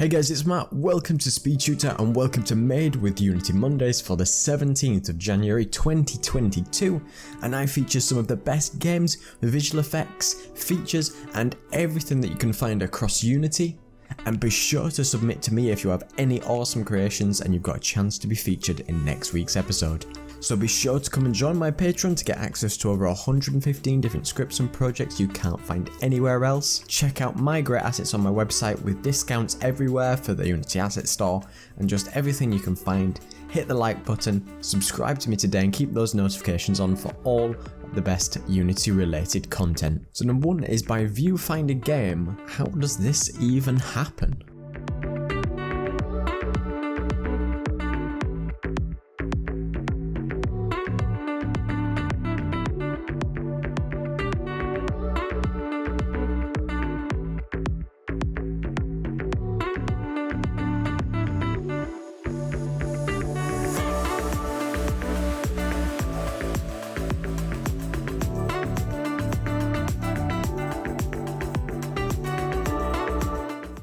Hey guys, it's Matt. Welcome to SpeedTutor and welcome to Made with Unity Mondays for the 17th of January 2022, and I feature some of the best games, visual effects, features and everything that you can find across Unity. And be sure to submit to me if you have any awesome creations and you've got a chance to be featured in next week's episode. So be sure to come and join my Patreon to get access to over 115 different scripts and projects you can't find anywhere else. Check out my great assets on my website with discounts everywhere for the Unity Asset Store and just everything you can find. Hit the like button, subscribe to me today and keep those notifications on for all the best Unity related content. So number one is by Viewfinder Game. How does this even happen?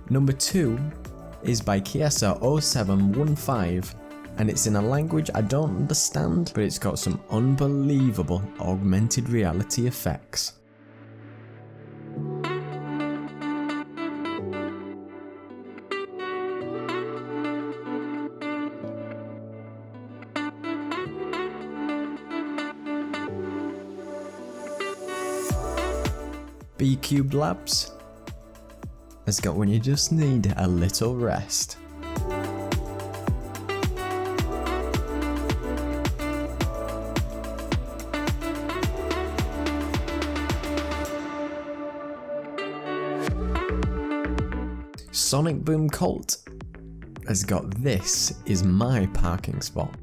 Number 2 is by Kiesa0715 and it's in a language I don't understand, but it's got some unbelievable augmented reality effects. B-Cubed Labs has got when you just need a little rest. Sonic Boom Cult has got This Is My Parking Spot.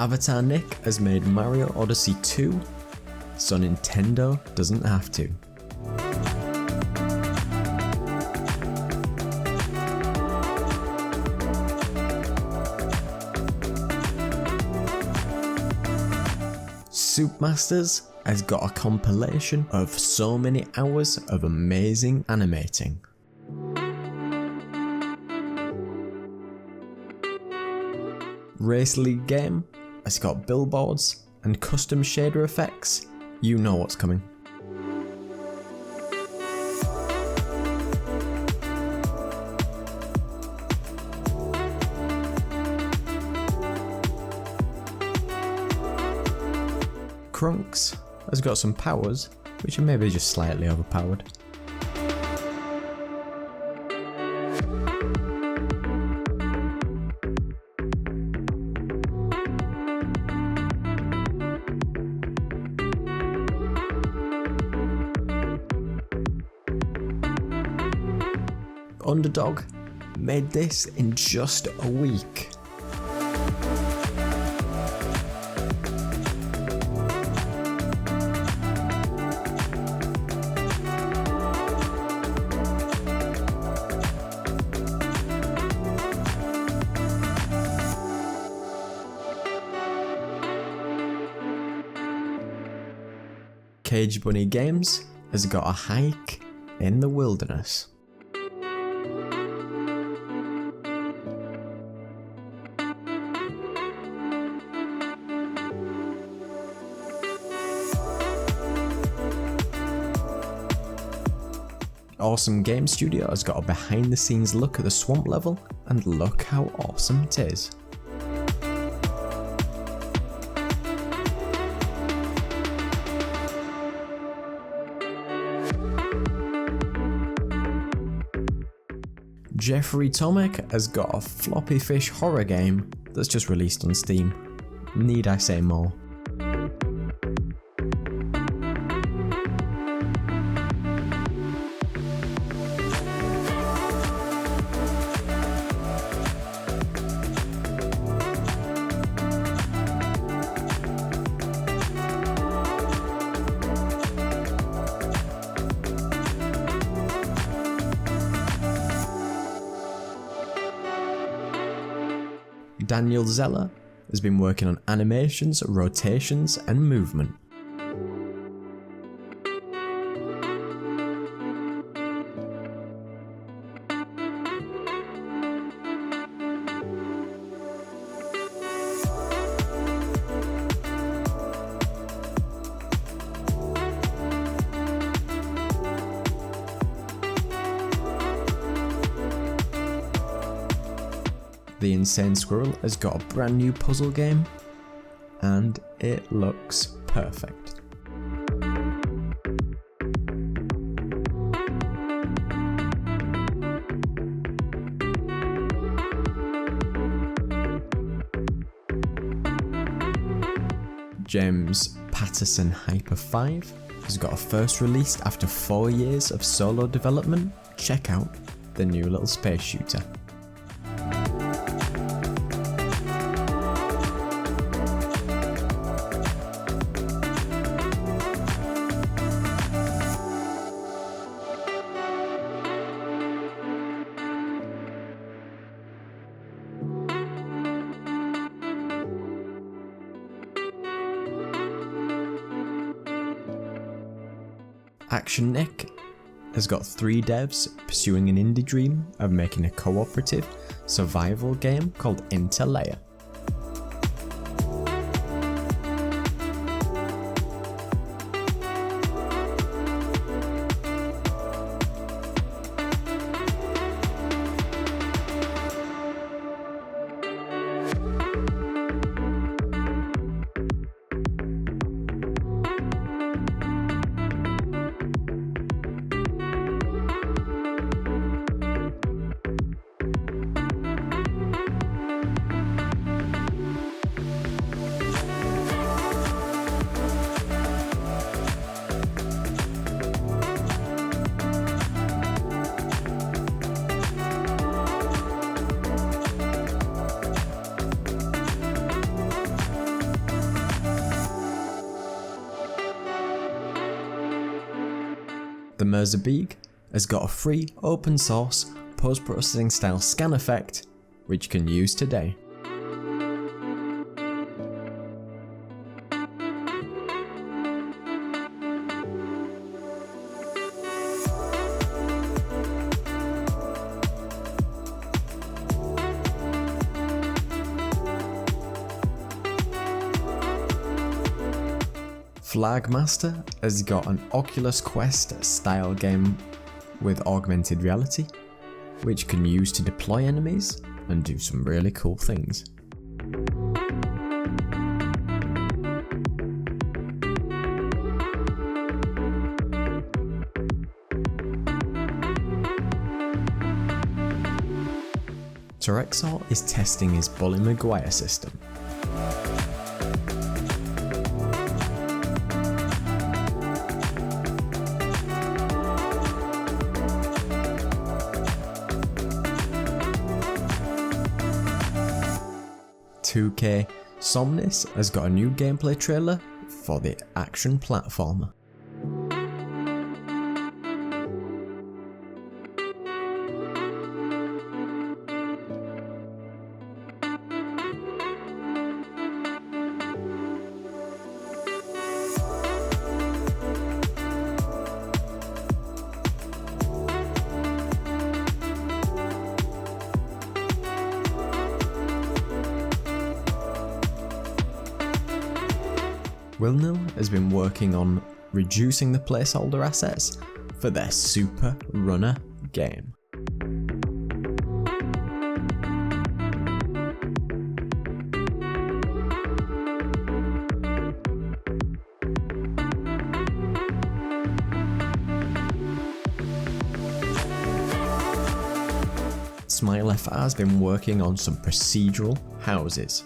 Avatar Nick has made Mario Odyssey 2, so Nintendo doesn't have to. Soup Masters has got a compilation of so many hours of amazing animating. Race League Game has got billboards and custom shader effects. You know what's coming. Crunks has got some powers, which are maybe just slightly overpowered. Underdog made this in just a week. Cage Bunny Games has got a hike in the wilderness. Awesome Game Studio has got a behind the scenes look at the swamp level, and look how awesome it is. Jeffrey Tomek has got a floppy fish horror game that's just released on Steam. Need I say more? Daniel Zeller has been working on animations, rotations, and movement. The Insane Squirrel has got a brand new puzzle game, and it looks perfect. James Patterson Hyper 5 has got a first release after 4 years of solo development. Check out the new little space shooter. Action Nick has got 3 devs pursuing an indie dream of making a cooperative survival game called Interlayer. The Merzabig has got a free open source post-processing style scan effect which you can use today. Flagmaster has got an Oculus Quest style game with augmented reality, which you can use to deploy enemies and do some really cool things. Torexor is testing his Bully Maguire system. .2K Somnis has got a new gameplay trailer for the action platformer. Wilnil has been working on reducing the placeholder assets for their Super Runner game. SmileFR has been working on some procedural houses.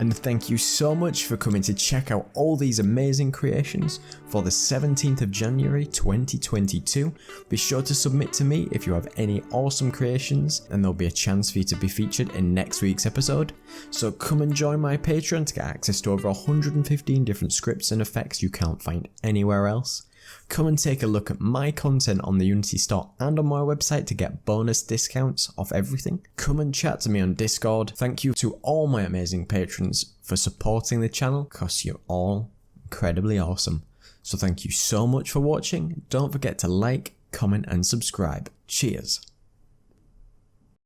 And thank you so much for coming to check out all these amazing creations for the 17th of January 2022. Be sure to submit to me if you have any awesome creations, and there'll be a chance for you to be featured in next week's episode. So come and join my Patreon to get access to over 115 different scripts and effects you can't find anywhere else. Come and take a look at my content on the Unity store and on my website to get bonus discounts off everything. Come and chat to me on Discord. Thank you to all my amazing patrons for supporting the channel, because you're all incredibly awesome. So thank you so much for watching. Don't forget to like, comment and subscribe. Cheers.